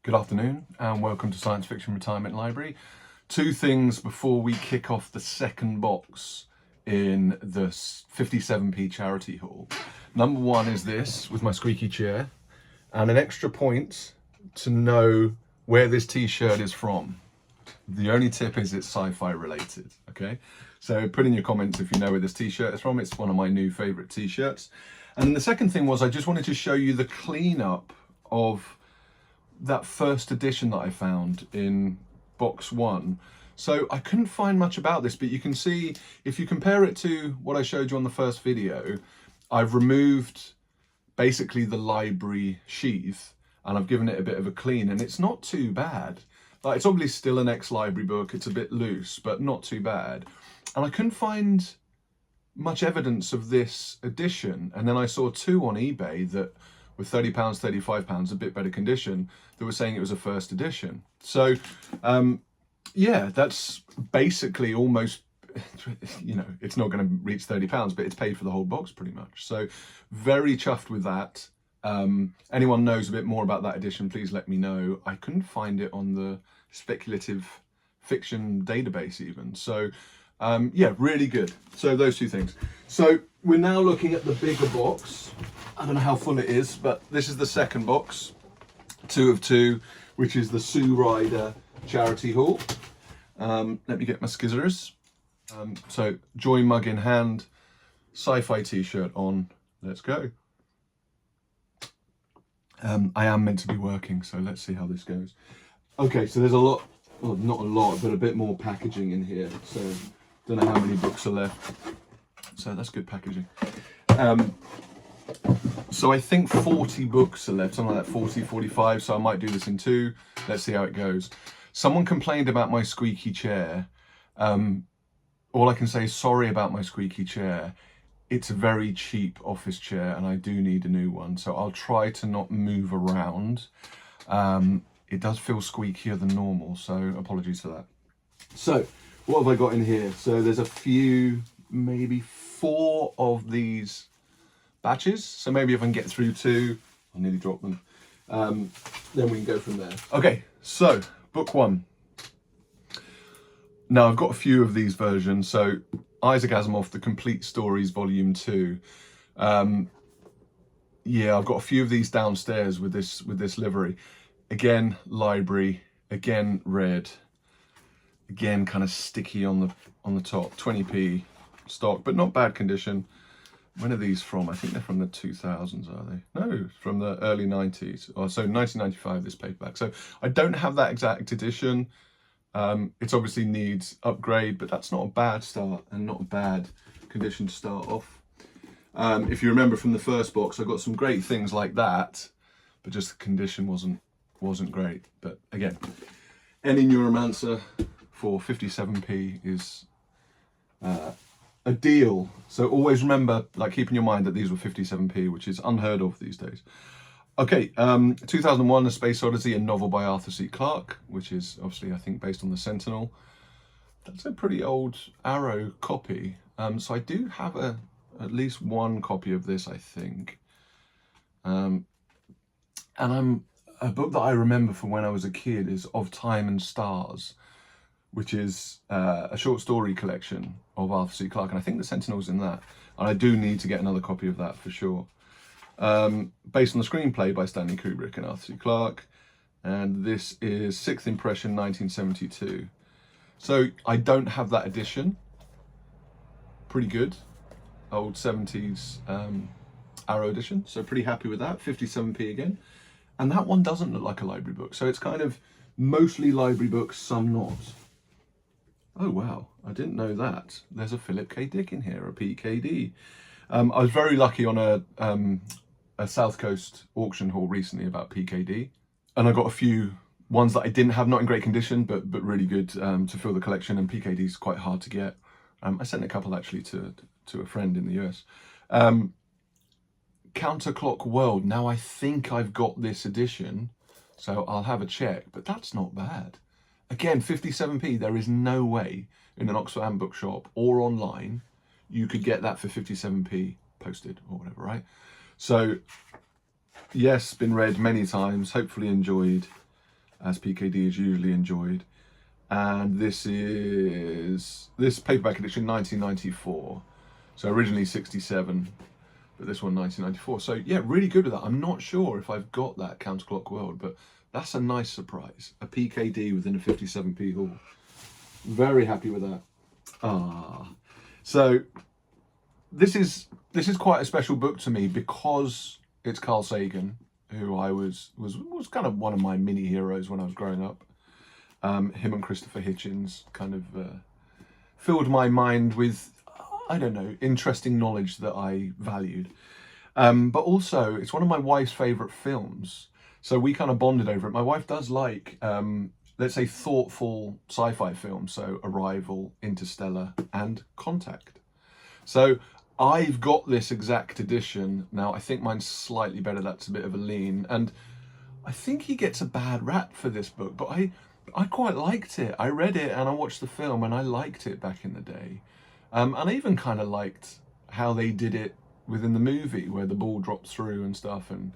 Good afternoon and welcome to Science Fiction Retirement Library. Two things before we kick off the second box in the 57p charity haul. Number one is this with my squeaky chair, and an extra point to know where this t-shirt is from. The only tip is it's sci-fi related, okay? So put in your comments if you know where this t-shirt is from. It's one of my new favorite t-shirts. And then the second thing was I just wanted to show you the cleanup of that first edition that I found in box one. So I couldn't find much about this, but you can see if you compare it to what I showed you on the first video, I've removed basically the library sheath and I've given it a bit of a clean, and it's not too bad. Like, it's obviously still an ex-library book, it's a bit loose, but not too bad. And I couldn't find much evidence of this edition, and then I saw two on eBay that with £30, £35, a bit better condition, that were saying it was a first edition. So yeah, that's basically almost, you know, it's not going to reach £30, but it's paid for the whole box pretty much. So very chuffed with that. Anyone knows a bit more about that edition, please let me know. I couldn't find it on the speculative fiction database even. So yeah, really good. So those two things. So we're now looking at the bigger box. I don't know how full it is, but this is the second box, 2 of 2, which is the Sue Ryder charity haul. Let me get my skizzers. So joy mug in hand, sci-fi t-shirt on, let's go. I am meant to be working, so let's see how this goes. Okay, so there's a lot, well, not a lot, but a bit more packaging in here. So don't know how many books are left. So that's good packaging. So I think 40 books are left, something like that, 40, 45. So I might do this in 2. Let's see how it goes. Someone complained about my squeaky chair. All I can say is sorry about my squeaky chair. It's a very cheap office chair and I do need a new one. So I'll try to not move around. It does feel squeakier than normal, so apologies for that. So what have I got in here? So there's a few, maybe 4 of these batches. So maybe if I can get through 2, I'll nearly drop them. Then we can go from there. Okay, so book 1. Now I've got a few of these versions. So Isaac Asimov, The Complete Stories, Volume 2. Yeah, I've got a few of these downstairs with this livery. Again, library. Again, red. Again, kind of sticky on the top. 20p stock, but not bad condition. When are these from? I think they're from the 2000s, are they? No, from the early 90s. Oh, so 1995, this paperback. So I don't have that exact edition. It obviously needs upgrade, but that's not a bad start and not a bad condition to start off. If you remember from the first box, I got some great things like that, but just the condition wasn't great. But again, any Neuromancer for 57p is a deal. So always remember, like, keep in your mind that these were 57p, which is unheard of these days. Okay, 2001, A Space Odyssey, a novel by Arthur C. Clarke, which is obviously, I think, based on the Sentinel. That's a pretty old Arrow copy. So I do have at least one copy of this, I think. And a book that I remember from when I was a kid is Of Time and Stars, which is a short story collection of Arthur C. Clarke, and I think the Sentinel's in that. And I do need to get another copy of that for sure. Based on the screenplay by Stanley Kubrick and Arthur C. Clarke, and this is Sixth Impression 1972. So I don't have that edition. Pretty good. Old 70s Arrow edition, so pretty happy with that. 57p again. And that one doesn't look like a library book, so it's kind of mostly library books, some not. Oh wow, I didn't know that. There's a Philip K. Dick in here, a PKD. I was very lucky on a South Coast auction haul recently about PKD, and I got a few ones that I didn't have, not in great condition, but really good to fill the collection, and PKD is quite hard to get. I sent a couple actually to a friend in the US. Counterclock World, now I think I've got this edition, so I'll have a check, but that's not bad. Again, 57p, there is no way in an Oxfam bookshop or online you could get that for 57p posted or whatever, right? So yes, been read many times, hopefully enjoyed. as PKD is usually enjoyed. And this paperback edition 1994. So originally 67, but this one 1994. So yeah, really good with that. I'm not sure if I've got that Counterclock World, but that's a nice surprise. A PKD within a 57p haul. Very happy with that. So this is quite a special book to me because it's Carl Sagan, who I was kind of one of my mini heroes when I was growing up. Him and Christopher Hitchens kind of filled my mind with, I don't know, interesting knowledge that I valued. But also, it's one of my wife's favourite films, so we kind of bonded over it. My wife does like, let's say, thoughtful sci-fi films, so Arrival, Interstellar, and Contact. So I've got this exact edition. Now, I think mine's slightly better. That's a bit of a lean. And I think he gets a bad rap for this book, but I quite liked it. I read it and I watched the film and I liked it back in the day. And I even kind of liked how they did it within the movie, where the ball drops through and stuff, and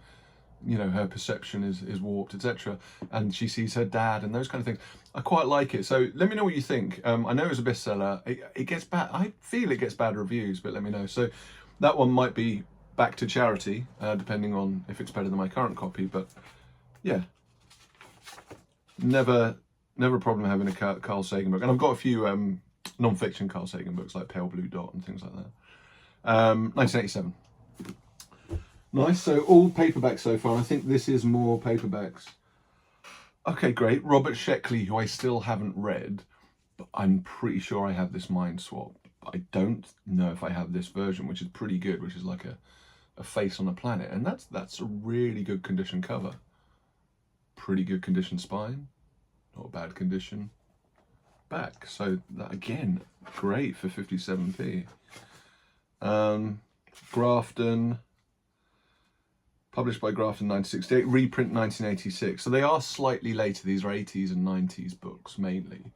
you know, her perception is warped, etc. And she sees her dad and those kind of things. I quite like it. So let me know what you think. I know it's a bestseller. It gets bad. I feel it gets bad reviews, but let me know. So that one might be back to charity, depending on if it's better than my current copy. But yeah, never a problem having a Carl Sagan book. And I've got a few non-fiction Carl Sagan books like Pale Blue Dot and things like that. 1987. Nice, so all paperbacks so far. I think this is more paperbacks. Okay, great. Robert Sheckley, who I still haven't read, but I'm pretty sure I have this Mind Swap. I don't know if I have this version, which is pretty good, which is like a face on a planet. And that's a really good condition cover. Pretty good condition spine. Not a bad condition back. So that, again, great for 57p. Grafton, published by Grafton 1968, reprint 1986. So they are slightly later. These are 80s and 90s books mainly,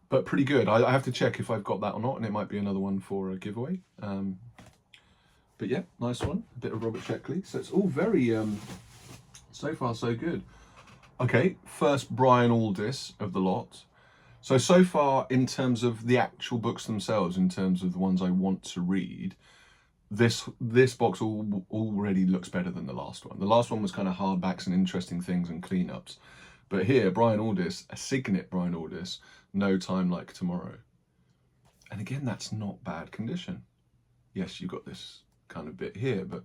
but pretty good. I have to check if I've got that or not, and it might be another one for a giveaway. But yeah, nice one. A bit of Robert Sheckley. So it's all very, so far so good. Okay, first Brian Aldiss of the lot. So far, in terms of the actual books themselves, in terms of the ones I want to read, this box already looks better than the last one. The last one was kind of hardbacks and interesting things and cleanups. But here, Brian Aldiss, a signet Brian Aldiss, No Time Like Tomorrow. And again, that's not bad condition. Yes, you've got this kind of bit here, but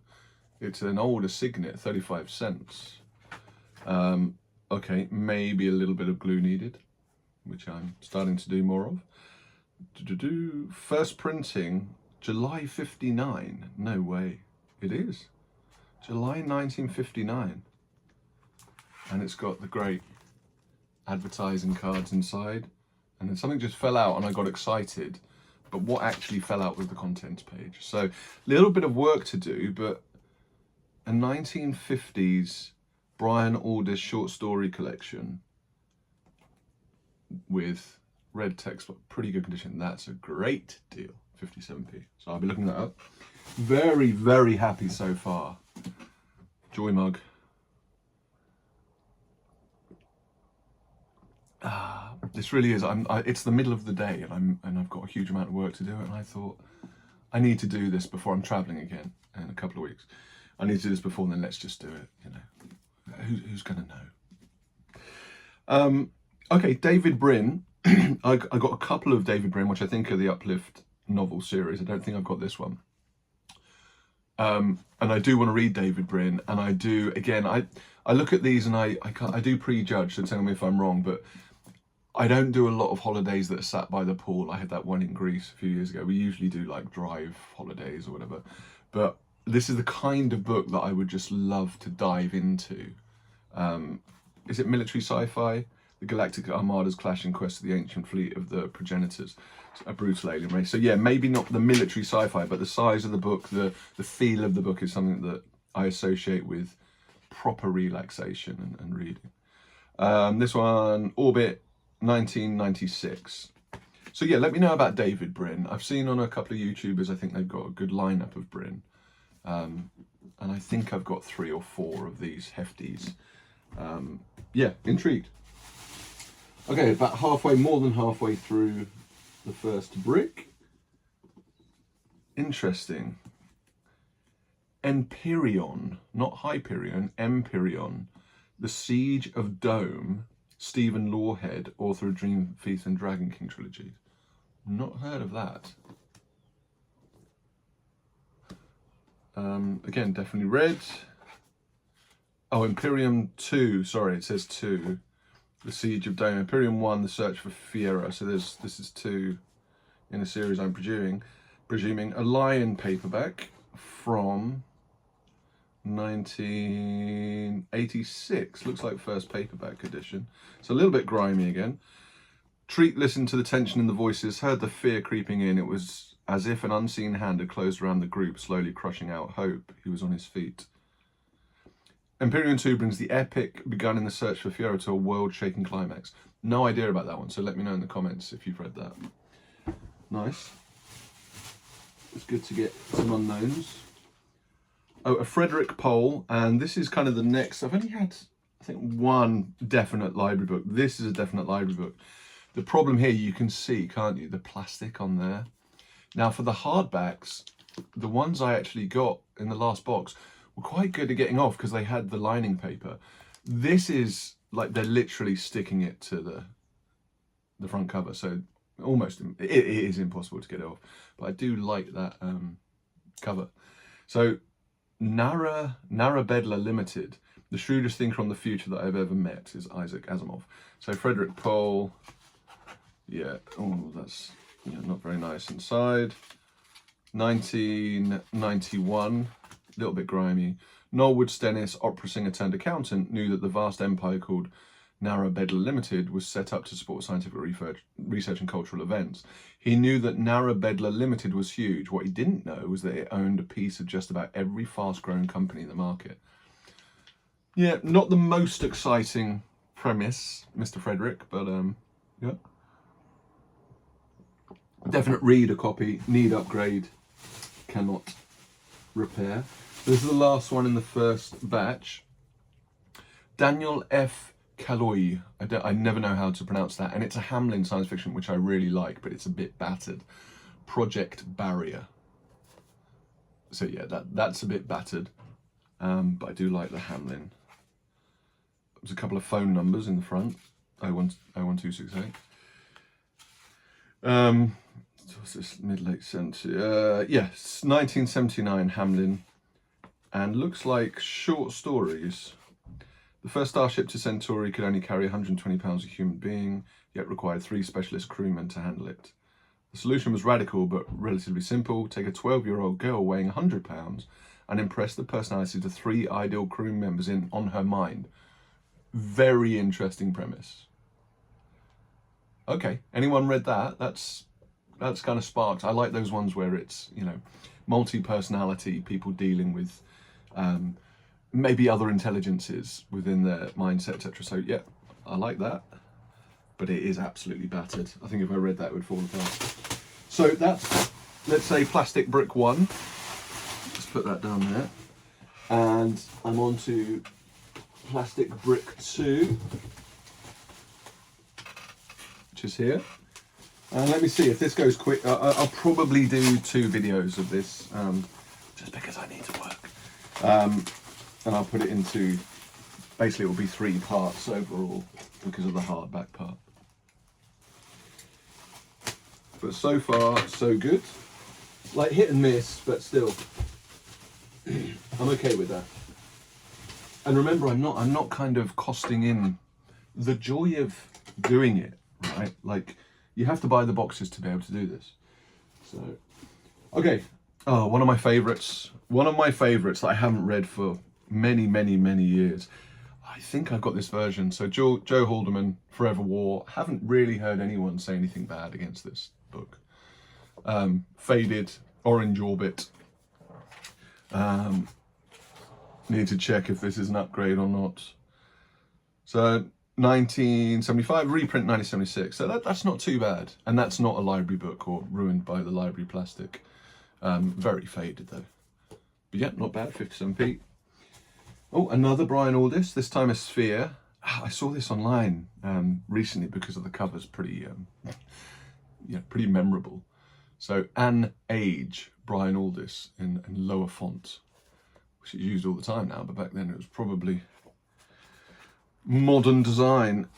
it's an older signet, 35 cents. Okay, maybe a little bit of glue needed, which I'm starting to do more of. First printing, July 59. No way. It is. July 1959. And it's got the great advertising cards inside. And then something just fell out and I got excited. But what actually fell out was the contents page. So a little bit of work to do, but a 1950s Brian Aldiss short story collection with red text, but pretty good condition. That's a great deal. 57p. So I'll be looking that up. Very, very happy so far. Joy mug. This really is. It's the middle of the day, and I've got a huge amount of work to do. And I thought I need to do this before I'm traveling again in a couple of weeks. I need to do this before, and then let's just do it. You know, who's gonna know? Okay, David Brin. I got a couple of David Brin, which I think are the Uplift novel series. I don't think I've got this one. And I do want to read David Brin, and I do, again, I look at these and I do prejudge, so tell me if I'm wrong, but I don't do a lot of holidays that are sat by the pool. I had that one in Greece a few years ago. We usually do like drive holidays or whatever, but this is the kind of book that I would just love to dive into. Is it military sci-fi? The galactic armadas clash in quest of the ancient fleet of the progenitors, a brutal alien race. So yeah, maybe not the military sci-fi, but the size of the book, the feel of the book is something that I associate with proper relaxation and reading. This one, Orbit, 1996. So yeah, let me know about David Brin. I've seen on a couple of YouTubers, I think they've got a good lineup of Brin. And I think I've got 3 or 4 of these hefties. Yeah, intrigued. Okay, about halfway, more than halfway through the first brick. Interesting. Empyrean, not Hyperion, Empyrean. The Siege of Dome, Stephen Lawhead, author of Dream Thief and Dragon King trilogy. Not heard of that. Again, definitely read. Oh, Imperium 2, sorry, it says 2. The Siege of Dome. Imperium 1, The Search for Fiera. So this is 2 in a series, I'm presuming. A Lion paperback from 1986. Looks like first paperback edition. It's a little bit grimy again. Treat listened to the tension in the voices, heard the fear creeping in. It was as if an unseen hand had closed around the group, slowly crushing out hope. He was on his feet. Empyrean 2 brings the epic begun in the search for Fiora to a world-shaking climax. No idea about that one, so let me know in the comments if you've read that. Nice. It's good to get some unknowns. Oh, a Frederick Pohl, and this is kind of the next. I've only had, I think, one definite library book. This is a definite library book. The problem here, you can see, can't you, the plastic on there. Now, for the hardbacks, the ones I actually got in the last box were quite good at getting off because they had the lining paper. This is like they're literally sticking it to the front cover, so almost it is impossible to get it off. But I do like that cover. So Nara Bedler Limited, the shrewdest thinker on the future that I've ever met, is Isaac Asimov. So Frederick Pohl, yeah, oh, that's not very nice inside. 1991. A little bit grimy. Noel Wood Stennis, opera singer turned accountant, knew that the vast empire called Nara Bedler Limited was set up to support scientific research and cultural events. He knew that Nara Bedler Limited was huge. What he didn't know was that it owned a piece of just about every fast-growing company in the market. Yeah, not the most exciting premise, Mr. Frederick, but yeah. Definite read a copy, need upgrade, cannot repair. This is the last one in the first batch. Daniel F. Galouye. I never know how to pronounce that. And it's a Hamlin science fiction, which I really like, but it's a bit battered. Project Barrier. So yeah, that's a bit battered. But I do like the Hamlin. There's a couple of phone numbers in the front. 01268. What's this, mid-late century? Yes, 1979 Hamlin, and looks like short stories. The first starship to Centauri could only carry 120 pounds a human being, yet required 3 specialist crewmen to handle it. The solution was radical but relatively simple. Take a 12-year-old girl weighing 100 pounds and impress the personalities of 3 ideal crew members on her mind. Very interesting premise. Okay, anyone read that? That's kind of sparked. I like those ones where it's, multi-personality, people dealing with maybe other intelligences within their mindset, etc. So yeah, I like that, but it is absolutely battered. I think if I read that, it would fall apart. So that's, let's say, plastic brick 1. Let's put that down there. And I'm on to plastic brick 2, which is here. And let me see if this goes quick. I'll probably do 2 videos of this, just because I need to work. And I'll put it into, basically it will be 3 parts overall because of the hardback part. But so far, so good. Like hit and miss, but still, I'm okay with that. And remember, I'm not kind of costing in the joy of doing it, right? Like, you have to buy the boxes to be able to do this. So, okay. Oh, one of my favorites that I haven't read for many, many, many years. I think I've got this version. So Joe Haldeman, Forever War. Haven't really heard anyone say anything bad against this book. Faded, orange orbit. Need to check if this is an upgrade or not. So 1975, reprint 1976. So that's not too bad. And that's not a library book or ruined by the library plastic. Very faded though. But yeah, not bad, 57p. Oh, another Brian Aldiss, this time a Sphere. I saw this online recently because of the cover's pretty, pretty memorable. So An Age, Brian Aldiss in lower font, which is used all the time now, but back then it was probably modern design.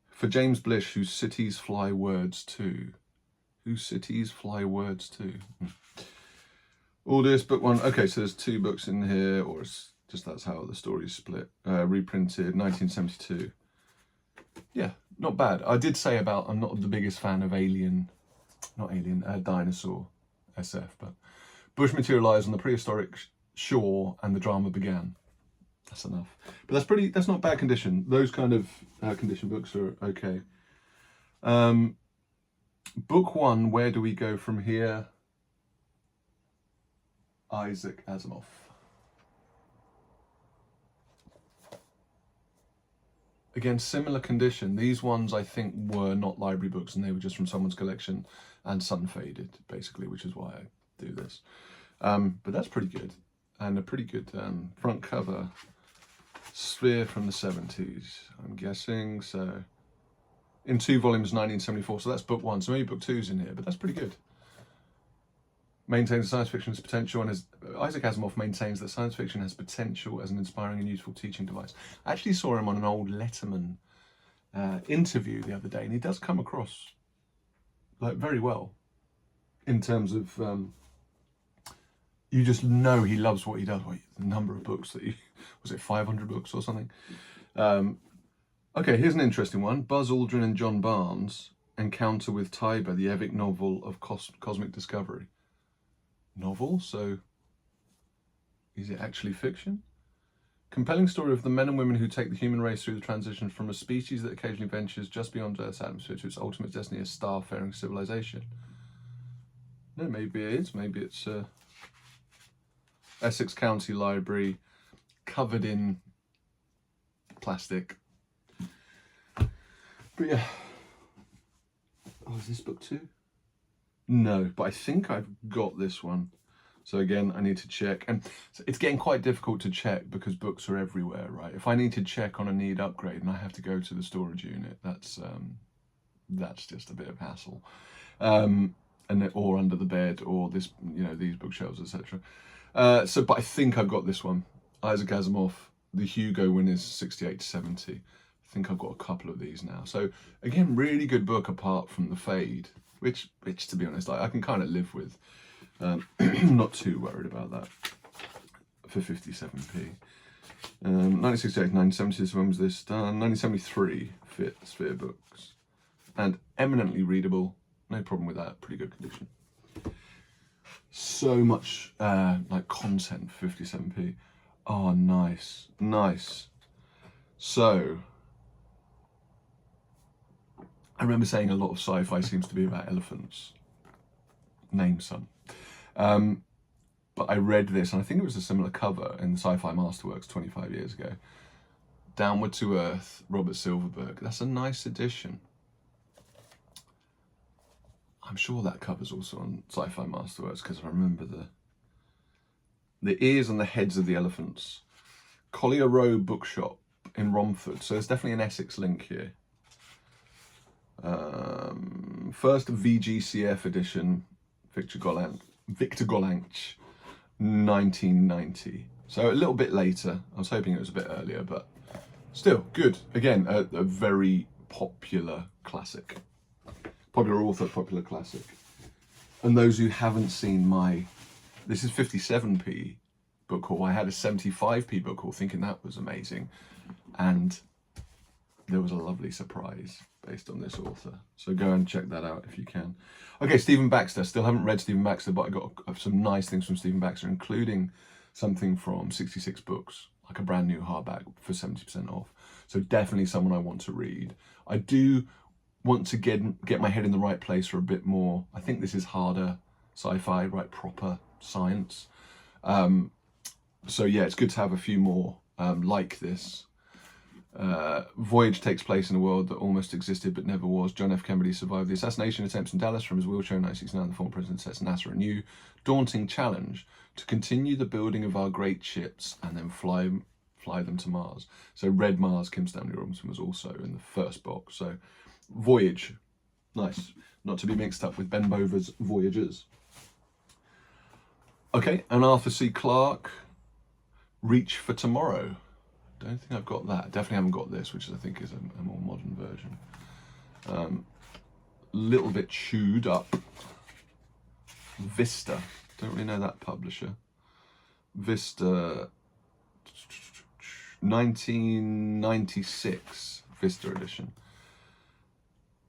For James Blish, whose cities fly words to. Whose cities fly words to. Aldiss, book 1. Okay, so there's 2 books in here, or it's just that's how the story's split. Reprinted 1972. Yeah, not bad. I did say about I'm not the biggest fan of Dinosaur SF, but Bush materialised on the prehistoric shore and the drama began. That's enough. But that's not bad condition. Those kind of condition books are okay. Book 1, where do we go from here? Isaac Asimov. Again, similar condition. These ones I think were not library books and they were just from someone's collection and sun faded, basically, which is why I do this. But that's pretty good. And a pretty good front cover. Sphere from the 70s, I'm guessing. So in 2 volumes, 1974. So that's book 1. So maybe book 2's in here, but that's pretty good. Maintains science fiction's potential, and Isaac Asimov maintains that science fiction has potential as an inspiring and useful teaching device. I actually saw him on an old Letterman interview the other day, and he does come across like very well in terms of you just know he loves what he does. The number of books that was it 500 books or something? Okay, here's an interesting one. Buzz Aldrin and John Barnes encounter with Tiber, the epic novel of cosmic discovery. Novel, so is it actually fiction? Compelling story of the men and women who take the human race through the transition from a species that occasionally ventures just beyond Earth's atmosphere to its ultimate destiny as star-faring civilization. No, maybe it is. Maybe it's Essex County Library, covered in plastic. But yeah. Oh, is this book 2? No, but I think I've got this one. So again, I need to check. And it's getting quite difficult to check because books are everywhere, right? If I need to check on a need upgrade and I have to go to the storage unit, that's just a bit of hassle. Or under the bed, or this, these bookshelves, etc. But I think I've got this one. Isaac Asimov, the Hugo winners, 68 to 70. I think I've got a couple of these now. So again, really good book apart from the fade, which to be honest, I can kind of live with. Not too worried about that for 57p. 1968, 1970, when was this done? 1973, Sphere Books. And eminently readable, no problem with that, pretty good condition. So much like content for 57p. Oh, nice, nice. So, I remember saying a lot of sci-fi seems to be about elephants. Name some. But I read this, and I think it was a similar cover in the Sci-Fi Masterworks 25 years ago. Downward to Earth, Robert Silverberg. That's a nice edition. I'm sure that cover's also on Sci-Fi Masterworks because I remember the ears and the heads of the elephants. Collier Row Bookshop in Romford. So there's definitely an Essex link here. First VGCF edition, Victor Gollancz, 1990. So a little bit later. I was hoping it was a bit earlier, but still good. Again, a very popular classic. Popular author, popular classic. And those who haven't seen this is 57p book haul. I had a 75p book haul thinking that was amazing. And there was a lovely surprise based on this author. So go and check that out if you can. Okay, Stephen Baxter. Still haven't read Stephen Baxter, but I got some nice things from Stephen Baxter, including something from 66 Books, like a brand new hardback for 70% off. So definitely someone I want to read. I do want to get my head in the right place for a bit more. I think this is harder sci-fi, right? Proper science. So yeah, it's good to have a few more like this. Voyage takes place in a world that almost existed but never was. John F. Kennedy survived the assassination attempts in Dallas from his wheelchair in 1969. The former president sets NASA a new, daunting challenge to continue the building of our great ships and then fly them to Mars. So Red Mars, Kim Stanley Robinson was also in the first box. So Voyage, nice. Not to be mixed up with Ben Bova's Voyagers. Okay, and Arthur C. Clarke, Reach for Tomorrow. Don't think I've got that. Definitely haven't got this, which I think is a more modern version. Little bit chewed up. Vista. Don't really know that publisher. Vista, 1996 Vista edition.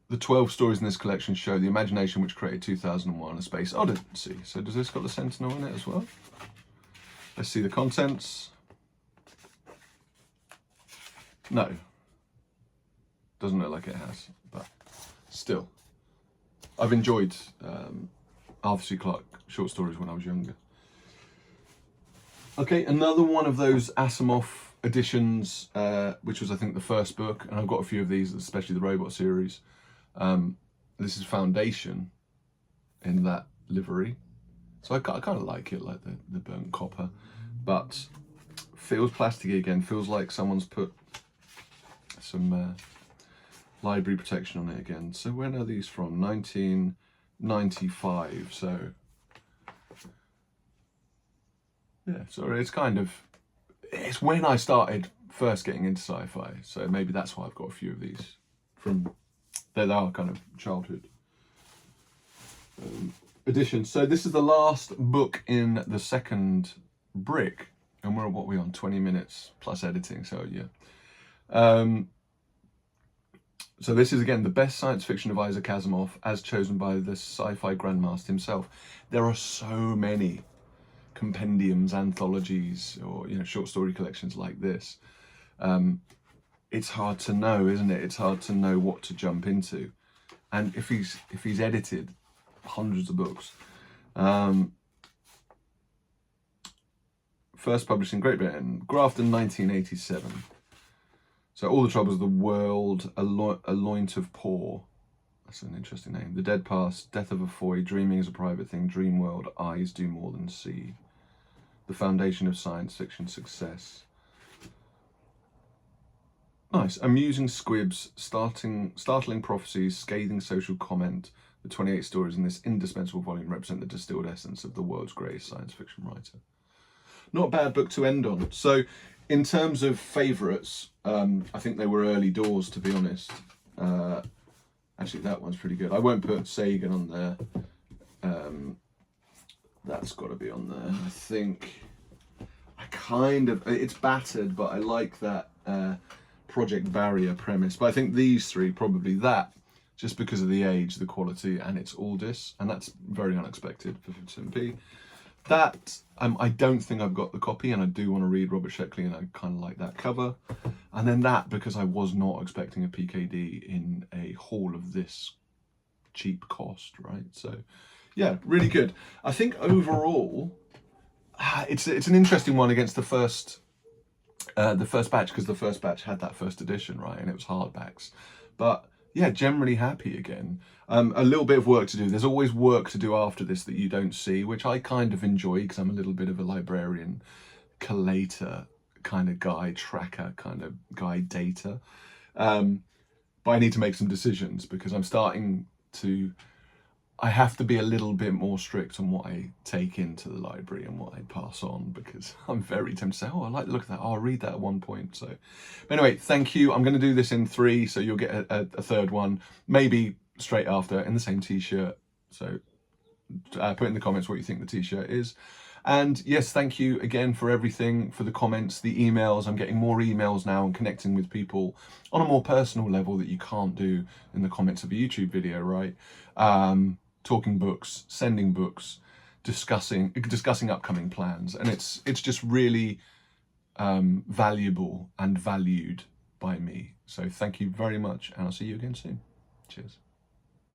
The 12 stories in this collection show the imagination which created 2001: A Space Odyssey. So does this got the Sentinel in it as well? Let's see the contents. No, doesn't look like it has, but still, I've enjoyed Arthur C. Clarke short stories when I was younger. Okay, another one of those Asimov editions, which was I think the first book, and I've got a few of these, especially the robot series. This is Foundation in that livery, so I kind of like it, like the burnt copper, but feels plasticky again, feels like someone's put some library protection on it again. So when are these from? 1995. So yeah, so it's when I started first getting into sci-fi. So maybe that's why I've got a few of these from they are kind of childhood editions. So this is the last book in the second brick, and what are we on? 20 minutes plus editing. So yeah. So this is again the best science fiction of Isaac Asimov as chosen by the sci-fi grandmaster himself. There are so many compendiums, anthologies, or short story collections like this. It's hard to know, isn't it? It's hard to know what to jump into. And if he's edited hundreds of books, first published in Great Britain, Grafton 1987. So All the Troubles of the World, A Loint of Poor. That's an interesting name. The Dead Past, Death of a Foy, Dreaming is a Private Thing, Dream World, Eyes Do More Than See. The Foundation of Science Fiction Success. Nice. Amusing squibs, startling prophecies, scathing social comment. The 28 stories in this indispensable volume represent the distilled essence of the world's greatest science fiction writer. Not a bad book to end on. So in terms of favourites, I think they were early doors, to be honest. Actually, that one's pretty good. I won't put Sagan on there. That's got to be on there. I think it's battered, but I like that Project Barrier premise. But I think these three, probably that, just because of the age, the quality, and it's Aldous, and that's very unexpected for 57p. That, I don't think I've got the copy, and I do want to read Robert Sheckley, and I kind of like that cover. And then that, because I was not expecting a PKD in a haul of this cheap cost, right? So, yeah, really good. I think overall, it's an interesting one against the first batch, because the first batch had that first edition, right? And it was hardbacks. But yeah, generally happy again. A little bit of work to do. There's always work to do after this that you don't see, which I kind of enjoy because I'm a little bit of a librarian, collator kind of guy, tracker kind of guy, data. But I need to make some decisions because I'm starting to, I have to be a little bit more strict on what I take into the library and what I pass on, because I'm very tempted to say, oh, I like the look of that. Oh, I'll read that at one point. So but anyway, thank you. I'm going to do this in 3, so you'll get a third one, maybe straight after, in the same t-shirt. So put in the comments what you think the t-shirt is. And yes, thank you again for everything, for the comments, the emails. I'm getting more emails now and connecting with people on a more personal level that you can't do in the comments of a YouTube video, right? Talking books, sending books, discussing upcoming plans, and it's just really valuable and valued by me. So thank you very much, and I'll see you again soon. Cheers.